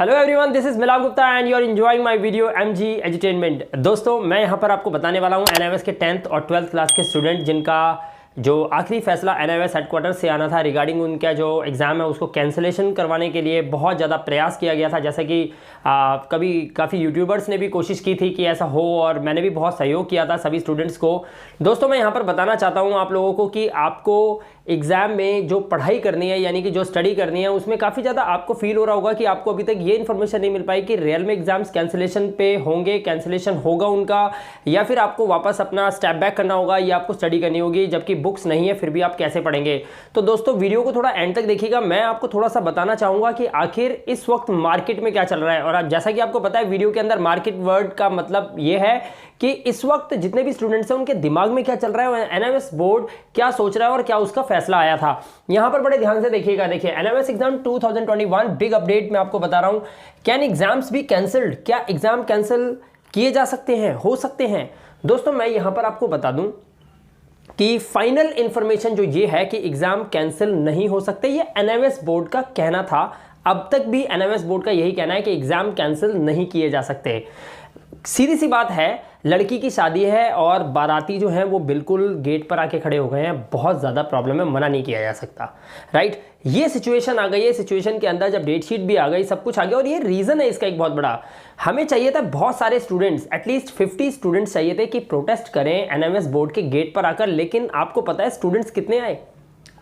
Hello everyone, this is Milap Gupta and you are enjoying my video MG Entertainment. दोस्तों, मैं यहां पर आपको बताने वाला हूं एनआईएस के 10th और 12th क्लास के स्टूडेंट जिनका जो आखिरी फैसला एनआईएस हेडक्वार्टर से आना था रिगार्डिंग उनका जो एग्ज़ाम है उसको कैंसिलेशन करवाने के लिए बहुत ज़्यादा प्रयास किया गया था। जैसे कि कभी काफ़ी यूट्यूबर्स ने भी कोशिश की थी कि ऐसा हो और मैंने भी बहुत सहयोग किया था सभी स्टूडेंट्स को। दोस्तों, मैं यहाँ पर बताना चाहता हूँ आप लोगों को कि आपको एग्ज़ाम में जो पढ़ाई करनी है यानी कि जो स्टडी करनी है उसमें काफ़ी ज़्यादा आपको फील हो रहा होगा कि आपको अभी तक ये इन्फॉर्मेशन नहीं मिल पाई कि रियल में एग्जाम्स कैंसिलेशन पे होंगे, कैंसिलेशन होगा उनका, या फिर आपको वापस अपना स्टेप बैक करना होगा या आपको स्टडी करनी होगी जबकि बुक्स नहीं है फिर भी आप कैसे पढ़ेंगे। तो दोस्तों, वीडियो को थोड़ा एंड तक देखिएगा। मैं आपको थोड़ा सा बताना चाहूँगा कि आखिर इस वक्त मार्केट में क्या चल रहा है। और जैसा कि आपको पता है वीडियो के अंदर मार्केट वर्ड का मतलब ये है कि इस वक्त जितने भी स्टूडेंट्स हैं उनके दिमाग में क्या चल रहा है, एनआईएस बोर्ड क्या सोच रहा है और क्या उसका फैसला आया था। यहां पर बड़े ध्यान से देखिएगा। देखिए, एनआईएस एग्जाम 2021 बिग अपडेट में आपको बता रहा हूं। Can exams B cancelled? क्या एग्जाम कैंसिल किए जा सकते हैं, हो सकते हैं? दोस्तों, मैं यहां पर आपको बता दूं कि फाइनल इंफॉर्मेशन जो ये है कि एग्जाम कैंसिल नहीं हो सकते, ये एनआईएस बोर्ड का कहना था। अब तक भी एनआईएस बोर्ड का यही कहना है कि एग्जाम कैंसिल नहीं किए जा सकते। सीधी सी बात है, लड़की की शादी है और बाराती जो हैं वो बिल्कुल गेट पर आके खड़े हो गए हैं। बहुत ज़्यादा प्रॉब्लम है, मना नहीं किया जा सकता, राइट। ये सिचुएशन आ गई है। सिचुएशन के अंदर जब डेट शीट भी आ गई, सब कुछ आ गया और ये रीज़न है इसका एक बहुत बड़ा। हमें चाहिए था बहुत सारे स्टूडेंट्स, एटलीस्ट 50 स्टूडेंट्स चाहिए थे कि प्रोटेस्ट करें एनआईएस बोर्ड के गेट पर आकर। लेकिन आपको पता है स्टूडेंट्स कितने आए?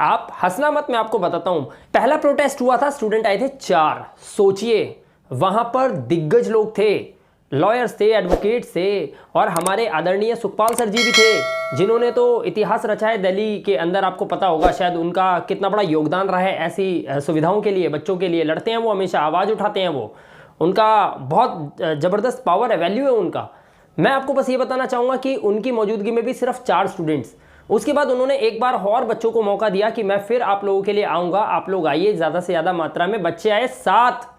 आप हंसना मत, मैं आपको बताता हूँ। पहला प्रोटेस्ट हुआ था, स्टूडेंट आए थे 4। सोचिए, वहाँ पर दिग्गज लोग थे, लॉयर्स थे, एडवोकेट्स थे और हमारे आदरणीय सुखपाल सर जी भी थे जिन्होंने तो इतिहास रचा है दिल्ली के अंदर। आपको पता होगा शायद उनका कितना बड़ा योगदान रहा है ऐसी सुविधाओं के लिए, बच्चों के लिए लड़ते हैं वो, हमेशा आवाज़ उठाते हैं वो। उनका बहुत ज़बरदस्त पावर है, वैल्यू है उनका। मैं आपको बस ये बताना चाहूँगा कि उनकी मौजूदगी में भी सिर्फ 4 स्टूडेंट्स। उसके बाद उन्होंने एक बार और बच्चों को मौका दिया कि मैं फिर आप लोगों के लिए आऊँगा, आप लोग आइए। ज़्यादा से ज़्यादा मात्रा में बच्चे आए, 7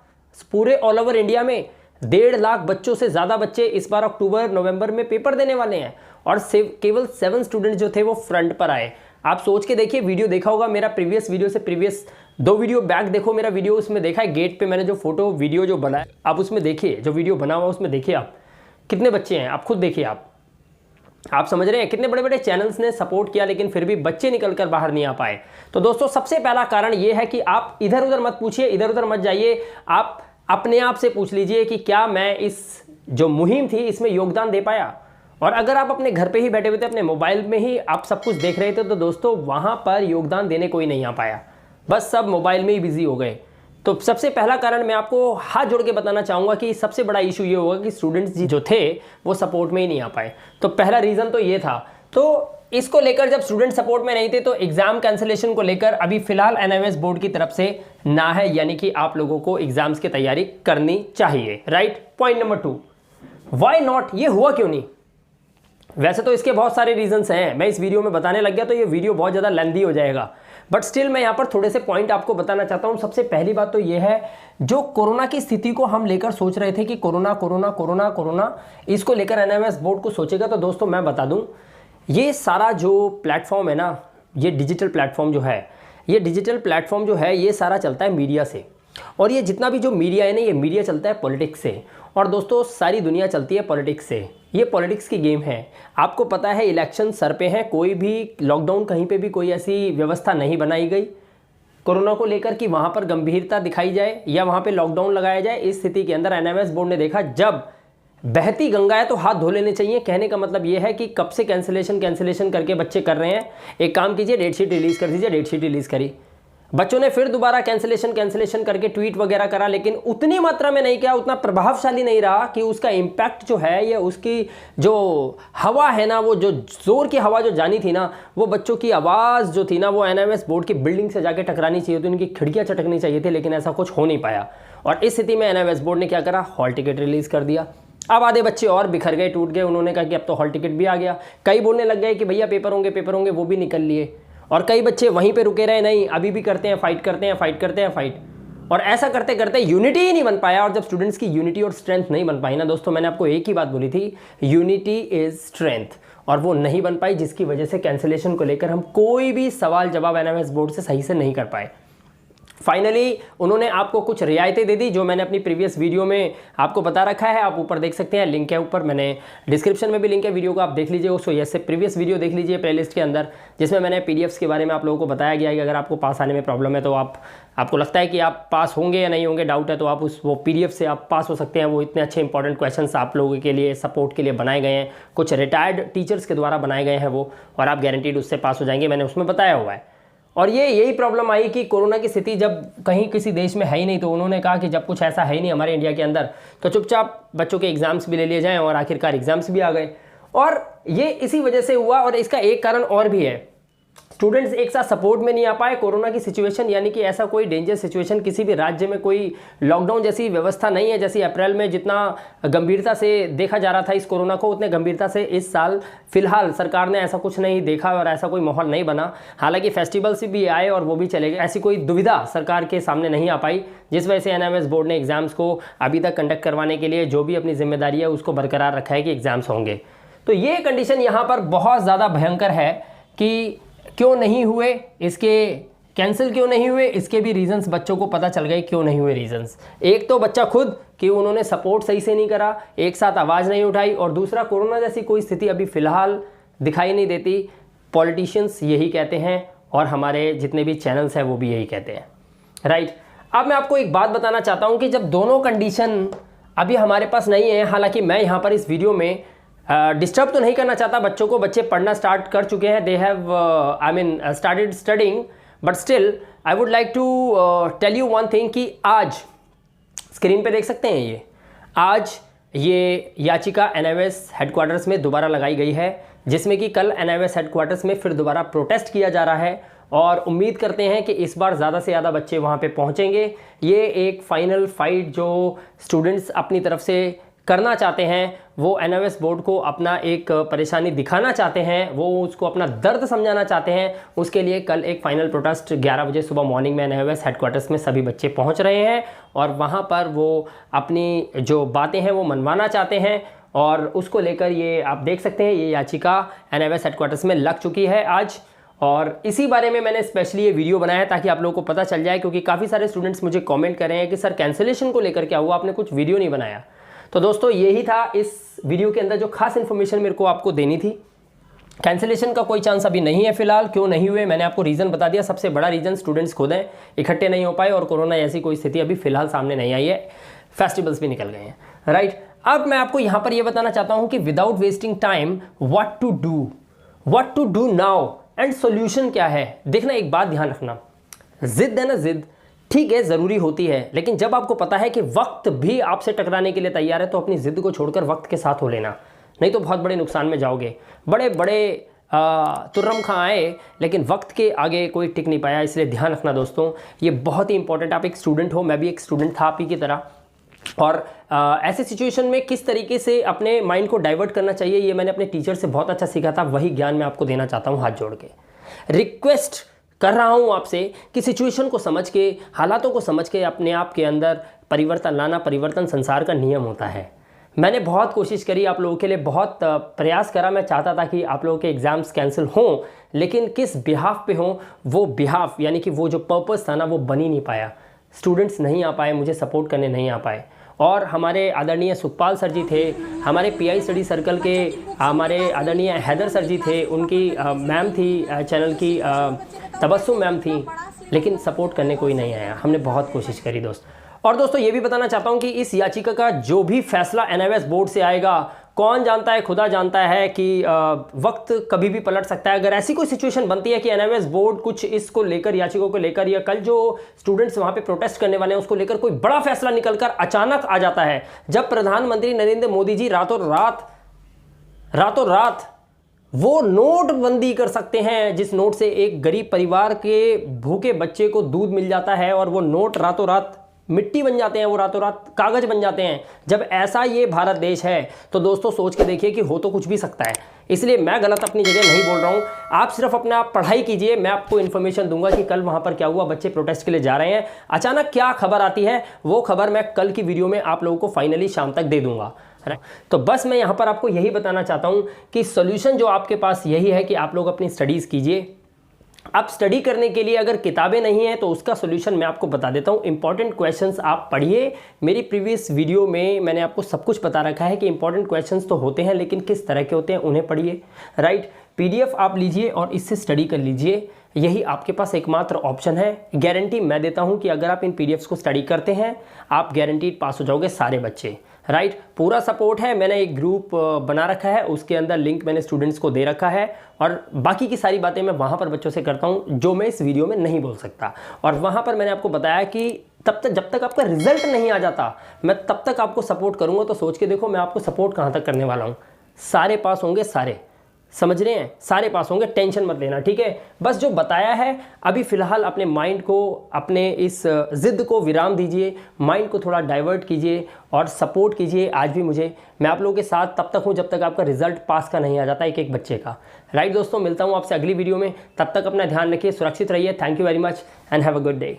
पूरे ऑल ओवर इंडिया में 1.5 लाख बच्चों से ज़्यादा बच्चे इस बार अक्टूबर नवंबर में पेपर देने वाले हैं और केवल 7 स्टूडेंट जो थे वो फ्रंट पर आए। आप सोच के देखिए, वीडियो देखा होगा मेरा प्रीवियस वीडियो से, प्रीवियस 2 वीडियो बैक देखो मेरा वीडियो, उसमें देखा है गेट पे मैंने जो फोटो वीडियो जो बनाया, आप उसमें देखिए, जो वीडियो बना हुआ उसमें देखिए आप कितने बच्चे हैं। आप खुद देखिए, आप समझ रहे हैं कितने बड़े बड़े चैनल्स ने सपोर्ट किया लेकिन फिर भी बच्चे निकल कर बाहर नहीं आ पाए। तो दोस्तों, सबसे पहला कारण यह है कि आप इधर उधर मत पूछिए, इधर उधर मत जाइए। आप अपने आप से पूछ लीजिए कि क्या मैं इस जो मुहिम थी इसमें योगदान दे पाया। और अगर आप अपने घर पे ही बैठे हुए थे, अपने मोबाइल में ही आप सब कुछ देख रहे थे, तो दोस्तों वहां पर योगदान देने कोई नहीं आ पाया, बस सब मोबाइल में ही बिजी हो गए। तो सबसे पहला कारण मैं आपको हाथ जोड़ के बताना चाहूँगा कि सबसे बड़ा इशू ये होगा कि स्टूडेंट्स जो थे वो सपोर्ट में ही नहीं आ पाए। तो पहला रीज़न तो ये था। तो इसको लेकर जब स्टूडेंट सपोर्ट में नहीं थे तो एग्जाम कैंसिलेशन को लेकर अभी फिलहाल एनआईएस बोर्ड की तरफ से ना है, यानी कि आप लोगों को एग्जाम्स की तैयारी करनी चाहिए, right. Point number 2, why not? ये हुआ क्यों नहीं? वैसे तो इसके बहुत सारे रीजंस हैं, मैं इस वीडियो में बताने लग गया तो ये वीडियो बहुत ज़्यादा लेंथी हो जाएगा, बट स्टिल मैं यहाँ पर थोड़े से पॉइंट आपको बताना चाहता हूँ। सबसे पहली बात तो ये है, जो कोरोना की स्थिति को हम लेकर सोच रहे थे कि कोरोना कोरोना कोरोना कोरोना, इसको लेकर एनआईएस बोर्ड को सोचेगा। तो दोस्तों मैं बता दूँ, ये सारा जो प्लेटफॉर्म है ना, ये डिजिटल प्लेटफॉर्म जो है, ये डिजिटल प्लेटफॉर्म जो है ये सारा चलता है मीडिया से। और ये जितना भी जो मीडिया है ना, ये मीडिया चलता है पॉलिटिक्स से। और दोस्तों, सारी दुनिया चलती है पॉलिटिक्स से। ये पॉलिटिक्स की गेम है। आपको पता है इलेक्शन सर पे है, कोई भी लॉकडाउन कहीं पे भी कोई ऐसी व्यवस्था नहीं बनाई गई कोरोना को लेकर कि वहाँ पर गंभीरता दिखाई जाए या वहाँ पे लॉकडाउन लगाया जाए। इस स्थिति के अंदर एनआईएस बोर्ड ने देखा जब बहती गंगा है तो हाथ धो लेने चाहिए। कहने का मतलब ये है कि कब से कैंसिलेशन करके बच्चे कर रहे हैं। एक काम कीजिए, डेट शीट रिलीज़ कर दीजिए। डेट शीट रिलीज़ करी, बच्चों ने फिर दोबारा कैंसिलेशन करके ट्वीट वगैरह करा, लेकिन उतनी मात्रा में नहीं किया, उतना प्रभावशाली नहीं रहा कि उसका इम्पैक्ट जो है या उसकी जो हवा है ना, वो जो जोर की हवा जो जानी थी ना, वो बच्चों की आवाज़ जो थी ना, वो एनआईएस बोर्ड की बिल्डिंग से जाके टकरानी चाहिए थी, उनकी खिड़कियाँ चटकनी चाहिए थी, लेकिन ऐसा कुछ हो नहीं पाया। और इस स्थिति में एनआईएस बोर्ड ने क्या करा, हॉल टिकट रिलीज़ कर दिया। अब आधे बच्चे और बिखर गए, टूट गए। उन्होंने कहा कि अब तो हॉल टिकट भी आ गया। कई बोलने लग गए कि भैया पेपर होंगे, वो भी निकल लिए। और कई बच्चे वहीं पे रुके रहे, नहीं अभी भी करते हैं, फाइट। और ऐसा करते करते यूनिटी ही नहीं बन पाया। और जब स्टूडेंट्स की यूनिटी और स्ट्रेंथ नहीं बन पाई ना दोस्तों, मैंने आपको एक ही बात बोली थी, यूनिटी इज स्ट्रेंथ, और वो नहीं बन पाई, जिसकी वजह से कैंसिलेशन को लेकर हम कोई भी सवाल जवाब एनआईएस बोर्ड से सही से नहीं कर पाए। फाइनली उन्होंने आपको कुछ रियायतें दे दी जो मैंने अपनी प्रीवियस वीडियो में आपको बता रखा है। आप ऊपर देख सकते हैं, लिंक है ऊपर, मैंने डिस्क्रिप्शन में भी लिंक है वीडियो को, आप देख लीजिए। उसको यस से प्रीवियस वीडियो देख लीजिए प्लेलिस्ट के अंदर, जिसमें मैंने पीडीएफ्स के बारे में आप लोगों को बताया गया है कि अगर आपको पास आने में प्रॉब्लम है तो आपको लगता है कि आप पास होंगे या नहीं होंगे, डाउट है, तो आप वो पीडीएफ से आप पास हो सकते हैं। वो इतने अच्छे इंपॉर्टेंट क्वेश्चंस आप लोगों के लिए सपोर्ट के लिए बनाए गए हैं, कुछ रिटायर्ड टीचर्स के द्वारा बनाए गए हैं वो, और आप गारंटीड उससे पास हो जाएंगे, मैंने उसमें बताया हुआ है। और यही प्रॉब्लम आई कि कोरोना की स्थिति जब कहीं किसी देश में है ही नहीं, तो उन्होंने कहा कि जब कुछ ऐसा है ही नहीं हमारे इंडिया के अंदर, तो चुपचाप बच्चों के एग्जाम्स भी ले लिए जाएं, और आखिरकार एग्जाम्स भी आ गए। और ये इसी वजह से हुआ, और इसका एक कारण और भी है, स्टूडेंट्स एक साथ सपोर्ट में नहीं आ पाए। कोरोना की सिचुएशन यानी कि ऐसा कोई डेंजर सिचुएशन किसी भी राज्य में, कोई लॉकडाउन जैसी व्यवस्था नहीं है। जैसे अप्रैल में जितना गंभीरता से देखा जा रहा था इस कोरोना को, उतने गंभीरता से इस साल फिलहाल सरकार ने ऐसा कुछ नहीं देखा और ऐसा कोई माहौल नहीं बना। हालांकि फेस्टिवल्स भी आए और वो भी चले गए, ऐसी कोई दुविधा सरकार के सामने नहीं आ पाई, जिस वजह से एनआईएमएस बोर्ड ने एग्जाम्स को अभी तक कंडक्ट करवाने के लिए जो भी अपनी जिम्मेदारी है उसको बरकरार रखा है कि एग्जाम्स होंगे। तो ये कंडीशन यहाँ पर बहुत ज़्यादा भयंकर है कि क्यों नहीं हुए, इसके कैंसिल क्यों नहीं हुए, इसके भी रीजंस बच्चों को पता चल गए क्यों नहीं हुए रीजंस। एक तो बच्चा खुद कि उन्होंने सपोर्ट सही से नहीं करा, एक साथ आवाज़ नहीं उठाई, और दूसरा कोरोना जैसी कोई स्थिति अभी फ़िलहाल दिखाई नहीं देती। पॉलिटिशियंस यही कहते हैं और हमारे जितने भी चैनल्स हैं वो भी यही कहते हैं, राइट। अब मैं आपको एक बात बताना चाहता हूँ कि जब दोनों कंडीशन अभी हमारे पास नहीं है, हालांकि मैं यहाँ पर इस वीडियो में डिस्टर्ब तो नहीं करना चाहता बच्चों को, बच्चे पढ़ना स्टार्ट कर चुके हैं, they have started studying, but still I would like to tell you one thing कि आज स्क्रीन पे देख सकते हैं आज ये याचिका एनआईएमएस हेडक्वार्टर्स में दोबारा लगाई गई है, जिसमें कि कल एनआईएमएस हेडक्वार्टर्स में फिर दोबारा प्रोटेस्ट किया जा रहा है, और उम्मीद करते हैं कि इस बार ज़्यादा से ज़्यादा बच्चे वहाँ पे पहुँचेंगे। ये एक फाइनल फाइट जो स्टूडेंट्स अपनी तरफ से करना चाहते हैं, वो एनआईएमएस बोर्ड को अपना एक परेशानी दिखाना चाहते हैं, वो उसको अपना दर्द समझाना चाहते हैं, उसके लिए कल एक फाइनल प्रोटेस्ट 11 बजे सुबह मॉर्निंग में एनआईएमएस हेडक्वार्टर्स में सभी बच्चे पहुंच रहे हैं, और वहां पर वो अपनी जो बातें हैं वो मनवाना चाहते हैं। और उसको लेकर ये आप देख सकते हैं, ये याचिका एनआईएमएस हेडक्वार्टर्स में लग चुकी है आज, और इसी बारे में मैंने स्पेशली ये वीडियो बनाया ताकि आप लोगों को पता चल जाए, क्योंकि काफ़ी सारे स्टूडेंट्स मुझे कॉमेंट कर रहे हैं कि सर कैंसिलेशन को लेकर क्या हुआ, आपने कुछ वीडियो नहीं बनाया। तो दोस्तों यही था इस वीडियो के अंदर जो खास इन्फॉर्मेशन मेरे को आपको देनी थी। कैंसिलेशन का कोई चांस अभी नहीं है फिलहाल। क्यों नहीं हुए मैंने आपको रीज़न बता दिया। सबसे बड़ा रीज़न स्टूडेंट्स खुद हैं, इकट्ठे नहीं हो पाए, और कोरोना ऐसी कोई स्थिति अभी फिलहाल सामने नहीं आई है, फेस्टिवल्स भी निकल गए हैं, राइट। अब मैं आपको यहाँ पर यह बताना चाहता हूँ कि without wasting time what to do now and solution क्या है। देखना, एक बात ध्यान रखना, जिद है ना, जिद ठीक है ज़रूरी होती है, लेकिन जब आपको पता है कि वक्त भी आपसे टकराने के लिए तैयार है, तो अपनी ज़िद को छोड़कर वक्त के साथ हो लेना, नहीं तो बहुत बड़े नुकसान में जाओगे। बड़े बड़े तुर्रम खां आए, लेकिन वक्त के आगे कोई टिक नहीं पाया। इसलिए ध्यान रखना दोस्तों, ये बहुत ही इंपॉर्टेंट। आप एक स्टूडेंट हो, मैं भी एक स्टूडेंट था आप ही की तरह, और ऐसे सिचुएशन में किस तरीके से अपने माइंड को डाइवर्ट करना चाहिए, ये मैंने अपने टीचर से बहुत अच्छा सीखा था। वही ज्ञान मैं आपको देना चाहता हूँ हाथ जोड़ के। रिक्वेस्ट कर रहा हूं आपसे कि सिचुएशन को समझ के, हालातों को समझ के अपने आप के अंदर परिवर्तन लाना, परिवर्तन संसार का नियम होता है। मैंने बहुत कोशिश करी आप लोगों के लिए, बहुत प्रयास करा। मैं चाहता था कि आप लोगों के एग्ज़ाम्स कैंसिल हों, लेकिन किस बिहाफ पे हों, वो बिहाफ यानी कि वो जो पर्पस था ना, वो बन ही नहीं पाया। स्टूडेंट्स नहीं आ पाए, मुझे सपोर्ट करने नहीं आ पाए। और हमारे आदरणीय सुखपाल सर जी थे, हमारे पीआई स्टडी सर्कल के हमारे आदरणीय हैदर सर जी थे, उनकी मैम थी चैनल की तबस्सुम मैम थी, लेकिन सपोर्ट करने कोई नहीं आया। हमने बहुत कोशिश करी दोस्त। और दोस्तों ये भी बताना चाहता हूँ कि इस याचिका का जो भी फैसला एनआईएमएस बोर्ड से आएगा, कौन जानता है, खुदा जानता है कि वक्त कभी भी पलट सकता है। अगर ऐसी कोई सिचुएशन बनती है कि एनआईएमएस बोर्ड कुछ इसको लेकर, याचिका को लेकर, या कल जो स्टूडेंट्स वहाँ पे प्रोटेस्ट करने वाले हैं उसको लेकर कोई बड़ा फैसला निकलकर अचानक आ जाता है, जब प्रधानमंत्री नरेंद्र मोदी जी रातों रात वो नोटबंदी कर सकते हैं, जिस नोट से एक गरीब परिवार के भूखे बच्चे को दूध मिल जाता है, और वो नोट रातों रात मिट्टी बन जाते हैं, वो रातों रात कागज बन जाते हैं। जब ऐसा ये भारत देश है, तो दोस्तों सोच के देखिए कि हो तो कुछ भी सकता है। इसलिए मैं गलत अपनी जगह नहीं बोल रहा हूँ। आप सिर्फ अपना पढ़ाई कीजिए, मैं आपको इन्फॉर्मेशन दूंगा कि कल वहाँ पर क्या हुआ, बच्चे प्रोटेस्ट के लिए जा रहे हैं, अचानक क्या खबर आती है, वो खबर मैं कल की वीडियो में आप लोगों को फाइनली शाम तक दे दूंगा। तो बस मैं यहाँ पर आपको यही बताना चाहता हूँ कि सोल्यूशन जो आपके पास यही है कि आप लोग अपनी स्टडीज़ कीजिए, अब स्टडी करने के लिए अगर किताबें नहीं हैं तो उसका सॉल्यूशन मैं आपको बता देता हूँ। इंपॉर्टेंट क्वेश्चंस आप पढ़िए। मेरी प्रीवियस वीडियो में मैंने आपको सब कुछ बता रखा है कि इंपॉर्टेंट क्वेश्चंस तो होते हैं, लेकिन किस तरह के होते हैं उन्हें पढ़िए, राइट। पीडीएफ आप लीजिए और इससे स्टडी कर लीजिए, यही आपके पास एकमात्र ऑप्शन है। गारंटी मैं देता हूँ कि अगर आप इन पीडीएफ्स को स्टडी करते हैं आप गारंटीड पास हो जाओगे सारे बच्चे, राइट। पूरा सपोर्ट है, मैंने एक ग्रुप बना रखा है, उसके अंदर लिंक मैंने स्टूडेंट्स को दे रखा है और बाकी की सारी बातें मैं वहाँ पर बच्चों से करता हूँ जो मैं इस वीडियो में नहीं बोल सकता। और वहाँ पर मैंने आपको बताया कि तब तक जब तक आपका रिजल्ट नहीं आ जाता मैं तब तक आपको सपोर्ट करूँगा। तो सोच के देखो मैं आपको सपोर्ट कहाँ तक करने वाला हूँ। सारे पास होंगे, सारे, समझ रहे हैं, सारे पास होंगे, टेंशन मत लेना, ठीक है। बस जो बताया है अभी फ़िलहाल अपने माइंड को, अपने इस ज़िद को विराम दीजिए, माइंड को थोड़ा डाइवर्ट कीजिए और सपोर्ट कीजिए। आज भी मैं आप लोगों के साथ तब तक हूँ जब तक आपका रिजल्ट पास का नहीं आ जाता एक एक बच्चे का, राइट। दोस्तों मिलता हूँ आपसे अगली वीडियो में, तब तक अपना ध्यान रखिए, सुरक्षित रहिए। Thank you very much and have a good day.